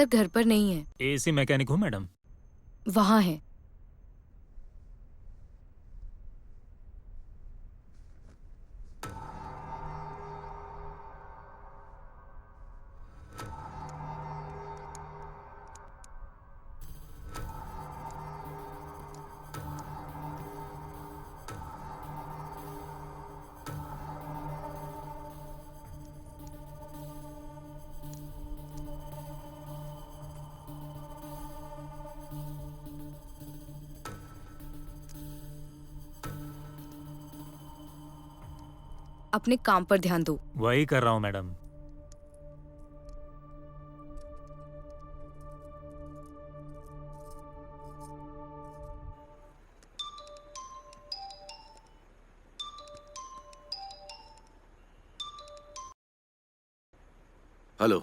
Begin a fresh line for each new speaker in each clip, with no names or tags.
Sir घर पर नहीं है।
एसी मैकेनिक हूँ मैडम।
वहाँ है। अपने काम पर ध्यान दो।
वही कर रहा हूँ madam.
Hello.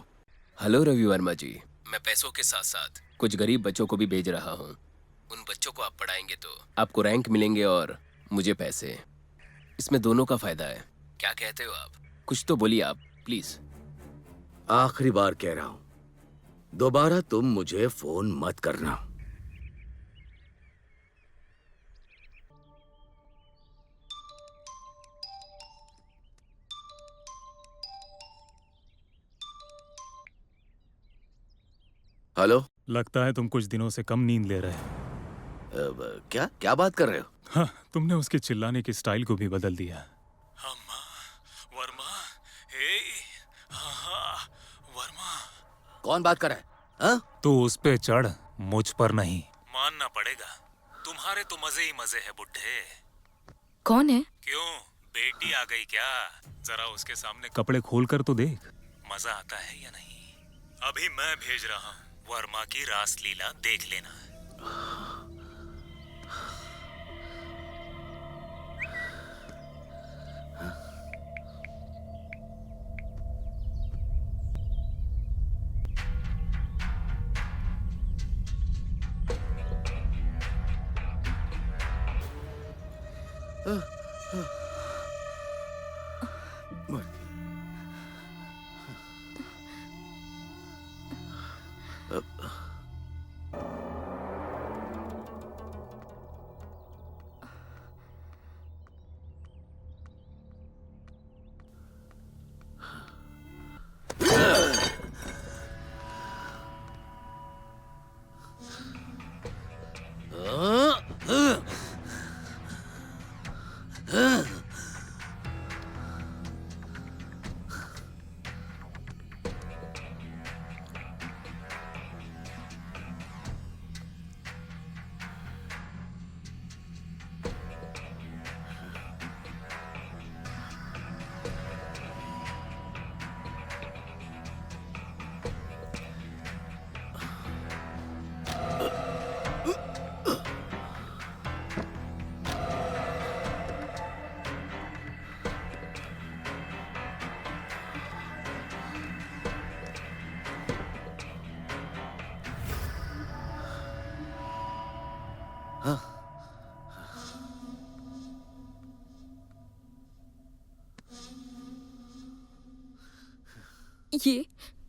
Hello Ravi Varma ji, मैं पैसों के साथ साथ कुछ गरीब बच्चों को भी भेज रहा हूँ। उन बच्चों को आप पढ़ाएंगे तो आपको रैंक मिलेंगे और मुझे पैसे। इसमें दोनों का फायदा है। क्या कहते हो आप? कुछ तो बोलिए आप, प्लीज।
आखिरी बार कह रहा हूं, दोबारा तुम मुझे फोन मत करना। हेलो।
लगता है तुम कुछ दिनों से कम नींद ले रहे हो।
क्या क्या बात कर रहे हो?
हाँ, तुमने उसके चिल्लाने की स्टाइल को भी बदल दिया। अम्मा, वर्मा, हे, हाँ, वर्मा।
कौन बात कर रहा है? हाँ?
तू उस पे चढ़, मुझ पर नहीं। मानना पड़ेगा, तुम्हारे तो मजे ही मजे है बुड्ढे।
कौन है?
क्यों, बेटी आ गई क्या? जरा उसके सामने कपड़े खोल कर तो देख, मजा आता है या नहीं। अभी मैं भेज रहा हूँ, वर्मा की रासलीला देख लेना।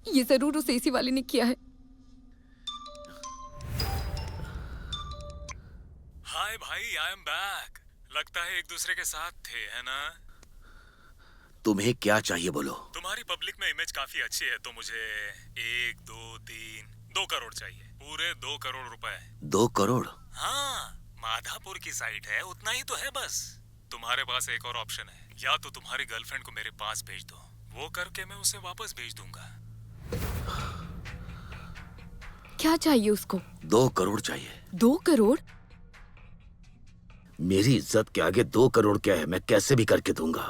ये जरूर उस एसी वाले ने किया है।
हाय भाई, आई एम बैक। लगता है एक दूसरे के साथ थे, है ना?
तुम्हें क्या चाहिए बोलो?
तुम्हारी पब्लिक में इमेज काफी अच्छी है, तो मुझे 1, 2, 3, 2 करोड़ चाहिए। पूरे 2 करोड़ रुपए।
2 करोड़?
हाँ, माधापुर की साइट है, उतना ही तो है बस। तुम्हारे पास एक और ऑप्शन है, या तो तुम्हारी गर्लफ्रेंड को मेरे पास भेज दो, वो करके मैं उसे वापस भेज दूंगा।
क्या चाहिए उसको?
2 करोड़ चाहिए।
2 करोड़?
मेरी इज्जत के आगे 2 करोड़ क्या है? मैं कैसे भी करके दूंगा।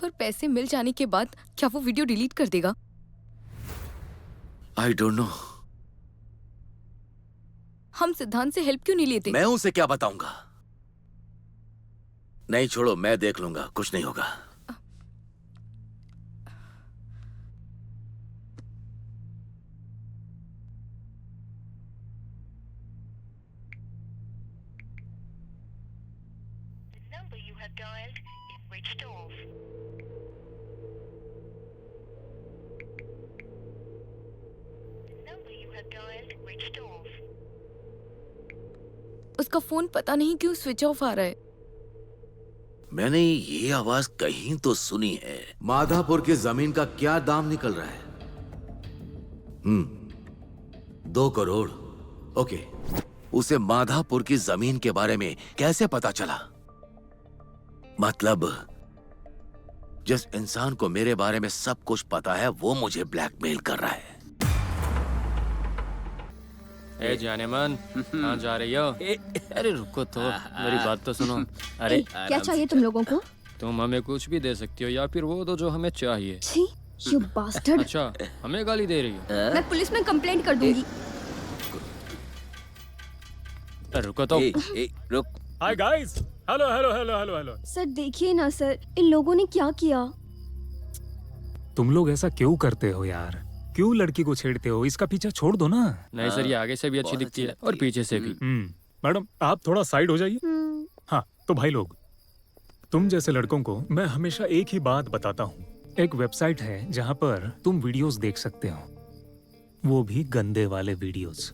पर पैसे मिल जाने के बाद क्या वो वीडियो डिलीट कर देगा?
I don't know.
हम सिद्धांत से हेल्प क्यों नहीं लेते?
मैं उसे क्या बताऊंगा? नहीं छोड़ो, मैं देख लूंगा, कुछ नहीं होगा।
उसका फोन पता नहीं क्यों स्विच ऑफ आ रहा है।
मैंने ये आवाज कहीं तो सुनी है। माधापुर की जमीन का क्या दाम निकल रहा है? 2 करोड़। ओके, उसे माधापुर की जमीन के बारे में कैसे पता चला? मतलब जिस इंसान को मेरे बारे में सब कुछ पता है वो मुझे ब्लैकमेल कर रहा है।
ए जाने मन, कहाँ जा रही हो? अरे रुको तो, मेरी बात तो सुनो। अरे
क्या चाहिए तुम लोगों को?
तुम हमें कुछ भी दे सकती हो या फिर वो दो जो हमें चाहिए।
छी, you bastard!
अच्छा, हमें गाली दे रही हो?
मैं पुलिस में कंप्लेंट कर दूंगी।
रुको तो।
रुक।
Hi guys, hello hello hello hello hello.
Sir देखिए ना सर, इन लोगों ने क्या किया?
तुम लोग ऐसा क्यों करते हो यार? क्यों लड़की को छेड़ते हो? इसका पीछा छोड़ दो ना।
नहीं सर, ये आगे से भी अच्छी दिखती है और पीछे से भी।
मैडम आप थोड़ा साइड हो जाइए। हाँ तो भाई लोग, तुम जैसे लड़कों को मैं हमेशा एक ही बात बताता हूँ। एक वेबसाइट है जहाँ पर तुम वीडियोस देख सकते हो, वो भी गंदे वाले वीडियोस।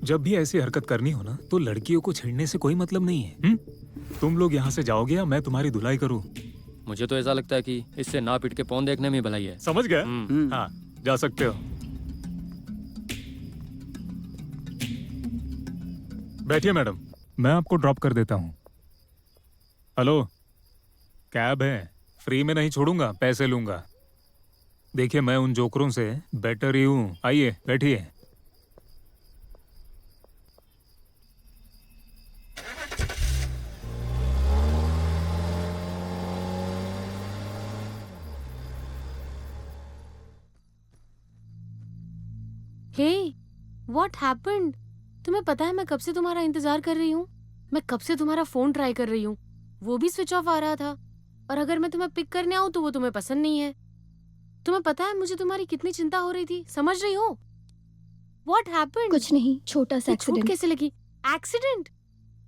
जब भी ऐसी हरकत करनी हो ना तो लड़कियों को छेड़ने से कोई मतलब नहीं है। तुम लोग यहाँ से जाओगे या मैं तुम्हारी धुलाई करूँ?
मुझे तो ऐसा लगता है कि इससे ना पिट के पौन देखने में भलाई है।
समझ गया? हाँ जा सकते हो। बैठिए मैडम, मैं आपको ड्रॉप कर देता हूँ। हेलो, कैब है, फ्री में नहीं छोड़ूंगा, पैसे लूंगा। देखिए मैं उन जोकरों से बेटर ही हूँ। आइए बैठिए।
हे, व्हाट हैपेंड? तुम्हें पता है मैं कब से तुम्हारा इंतजार कर रही हूँ? मैं कब से तुम्हारा फोन ट्राई कर रही हूँ, वो भी स्विच ऑफ आ रहा था। और अगर मैं तुम्हें पिक करने आऊँ तो वो तुम्हें पसंद नहीं है। तुम्हें पता है मुझे तुम्हारी कितनी चिंता हो रही थी, समझ रही हो? What happened?
कुछ नहीं, छोटा सा
चोट
एक्सीडेंट।
कैसे लगी? एक्सीडेंट?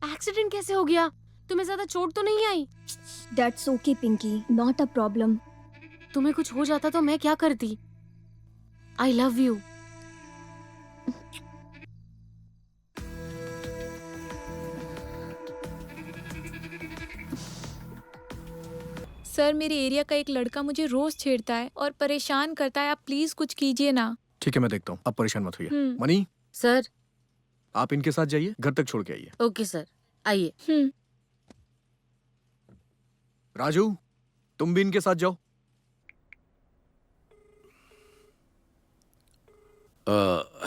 एक्सीडेंट कैसे हो गया? तुम्हें ज्यादा चोट तो नहीं आई?
That's okay, Pinky, not a problem.
तुम्हें कुछ हो जाता तो मैं क्या करती? I love you.
सर मेरे एरिया का एक लड़का मुझे रोज छेड़ता है और परेशान करता है, आप प्लीज कुछ कीजिए ना।
ठीक है, मैं देखता हूँ, आप परेशान मत होइए। Money,
sir.
आप इनके साथ जाइए, घर तक छोड़ के आइए।
ओके सर, आइए।
राजू, तुम भी इनके साथ जाओ।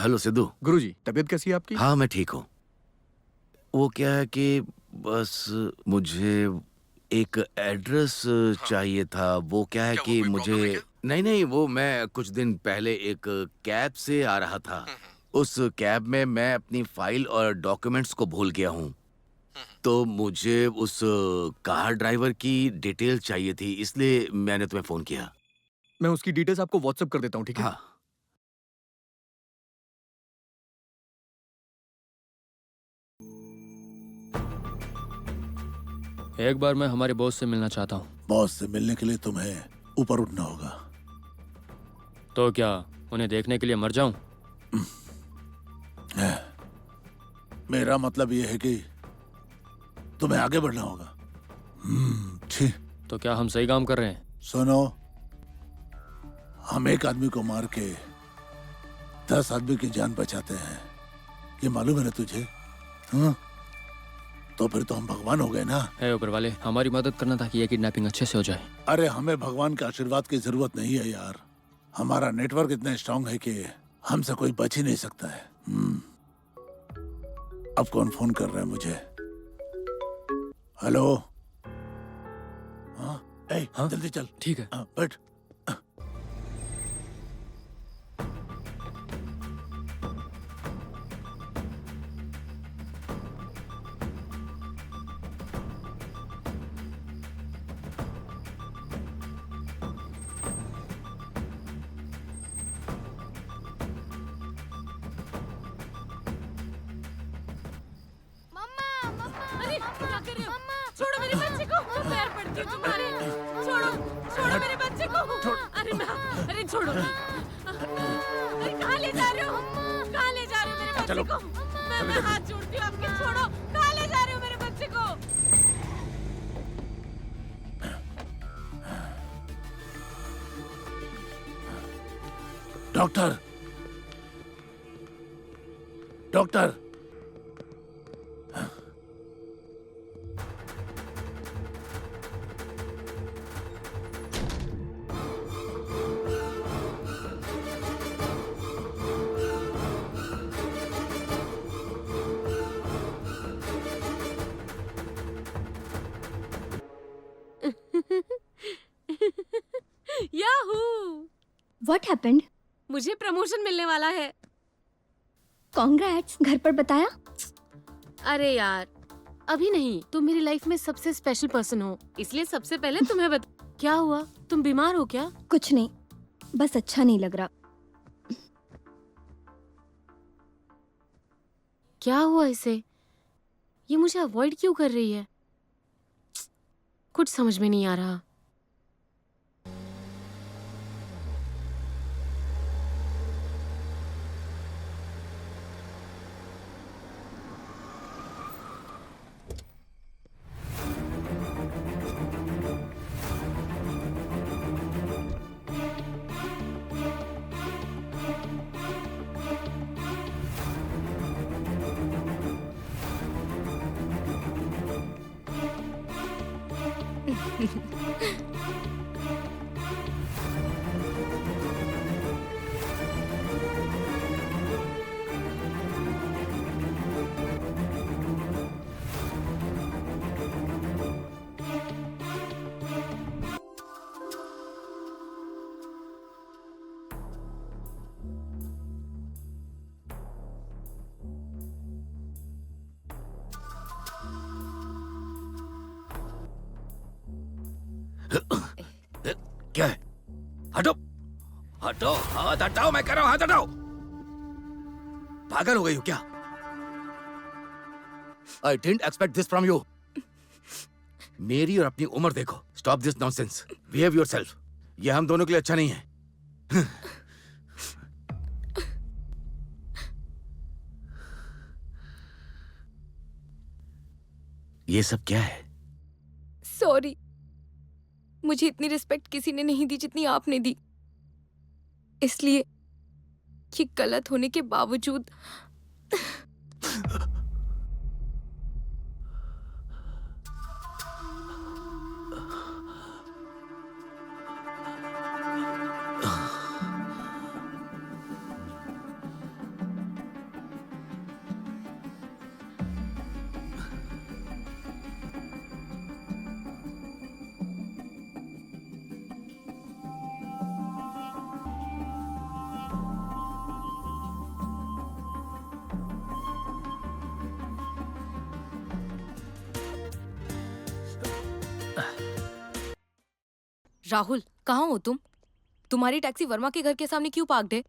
हेलो सिद्धू।
गुरुजी, तबीयत कैसी है आपकी?
हाँ मैं ठीक हूँ। वो क्या है कि बस मुझे एक एड्रेस चाहिए था। वो क्या है कि मुझे नहीं, वो मैं कुछ दिन पहले एक कैब से आ रहा था। उस कैब में मैं अपनी फाइल और डॉक्यूमेंट्स को भूल गया हूँ, तो मुझे उस कार ड्राइवर की डिटेल चाहिए थी, इसलिए मैंने तुम्हें फोन किया।
मैं उसकी डिटेल्स आपको व्हाट्सएप कर देता हूँ, ठीक है?
हाँ।
एक बार मैं हमारे बॉस से मिलना चाहता हूँ।
बॉस से मिलने के लिए तुम्हें ऊपर उठना होगा।
तो क्या उन्हें देखने के लिए मर जाऊं?
मेरा मतलब यह है कि तुम्हें आगे बढ़ना होगा। छी।
तो क्या हम सही काम कर रहे हैं?
सुनो, हम एक आदमी को मार के 10 आदमी की जान बचाते हैं, ये मालूम है ना तुझे? हाँ? तो फिर तो हम भगवान हो गए ना।
हे ऊपर वाले, हमारी मदद करना ताकि ये किडनैपिंग अच्छे से हो जाए। अरे
हमें भगवान के आशीर्वाद की जरूरत नहीं है यार। हमारा नेटवर्क इतना स्ट्रांग है कि हमसे कोई बच ही नहीं सकता है। अब कौन फोन कर रहा है मुझे? हेलो? हाँ? जल्दी चल।
ठीक है।
बैठ।
छोड़ो मेरे बच्चे को, मैं पैर पड़ती हूँ तुम्हारे। छोड़ो मेरे बच्चे को। अरे ना, अरे छोड़ो। अरे कहाँ ले जा रहे हो?
चलो
मैं हाथ जोड़ती हूँ आपके, छोड़ो। कहाँ ले जा रहे हो मेरे बच्चे को?
Doctor, doctor,
Yahoo!
What happened?
मुझे प्रमोशन मिलने वाला है।
कॉन्ग्रेट्स। घर पर बताया?
अरे यार, अभी नहीं। तुम मेरी लाइफ में सबसे स्पेशल पर्सन हो, इसलिए सबसे पहले तुम्हें बता। क्या हुआ? तुम बीमार हो क्या?
कुछ नहीं, बस अच्छा नहीं लग रहा।
क्या हुआ इसे? ये मुझे अवॉइड क्यों कर रही है? कुछ समझ में नहीं आ रहा।
क्या है? हटो, हटो, हाथ हटाओ, मैं कह रहा हूं हाथ हटाओ। पागल हो गई हो क्या? I didn't expect this from you. मेरी और अपनी उम्र देखो। Stop this nonsense, behave yourself. ये हम दोनों के लिए अच्छा नहीं है। ये सब क्या है?
सॉरी, मुझे इतनी रिस्पेक्ट किसी ने नहीं दी जितनी आपने दी, इसलिए ये गलत होने के बावजूद राहुल, कहाँ हो तुम? तुम्हारी टैक्सी वर्मा के घर के सामने क्यों पार्क्ड है?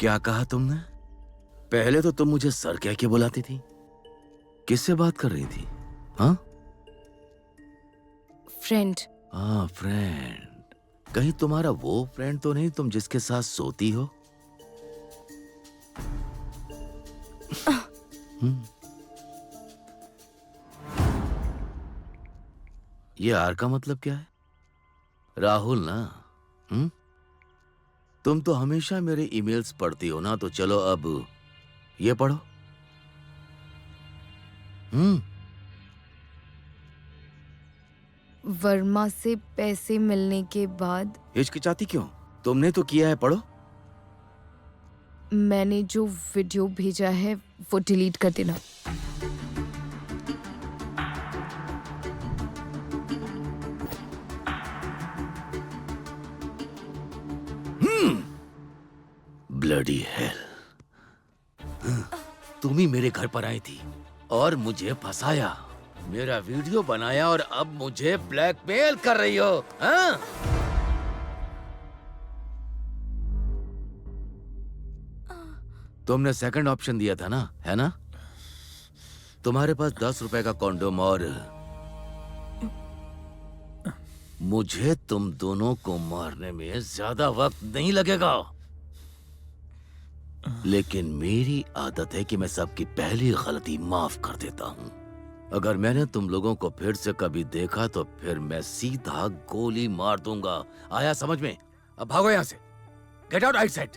क्या कहा तुमने? पहले तो तुम मुझे सर कह के बुलाती थी। किससे बात कर रही थी? हाँ?
फ्रेंड।
हाँ, फ्रेंड। कहीं तुम्हारा वो फ्रेंड तो नहीं तुम जिसके साथ सोती हो? ये आर का मतलब क्या है? राहुल ना? तुम तो हमेशा मेरे ईमेल्स पढ़ती हो ना, तो चलो अब ये पढ़ो।
वर्मा से पैसे मिलने के बाद।
हिचकिचाती क्यों? तुमने तो किया है, पढ़ो।
मैंने जो वीडियो भेजा है वो डिलीट कर देना।
Bloody hell. तुम ही मेरे घर पर आई थी और मुझे फंसाया, मेरा वीडियो बनाया और अब मुझे ब्लैकमेल कर रही हो, हाँ? तुमने सेकंड ऑप्शन दिया था ना, है ना? तुम्हारे पास 10 रुपए का कॉन्डोम और मुझे तुम दोनों को मारने में ज्यादा वक्त नहीं लगेगा, लेकिन मेरी आदत है कि मैं सबकी पहली गलती माफ कर देता हूँ। अगर मैंने तुम लोगों को फिर से कभी देखा तो फिर मैं सीधा गोली मार दूंगा। आया समझ में? अब भागो यहाँ से। Get out outside.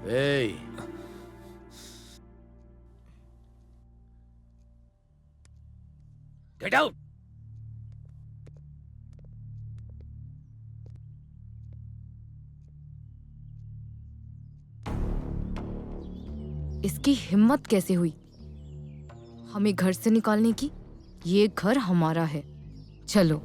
Hey. Get out.
इसकी हिम्मत कैसे हुई हमें घर से निकालने की? ये घर हमारा है। चलो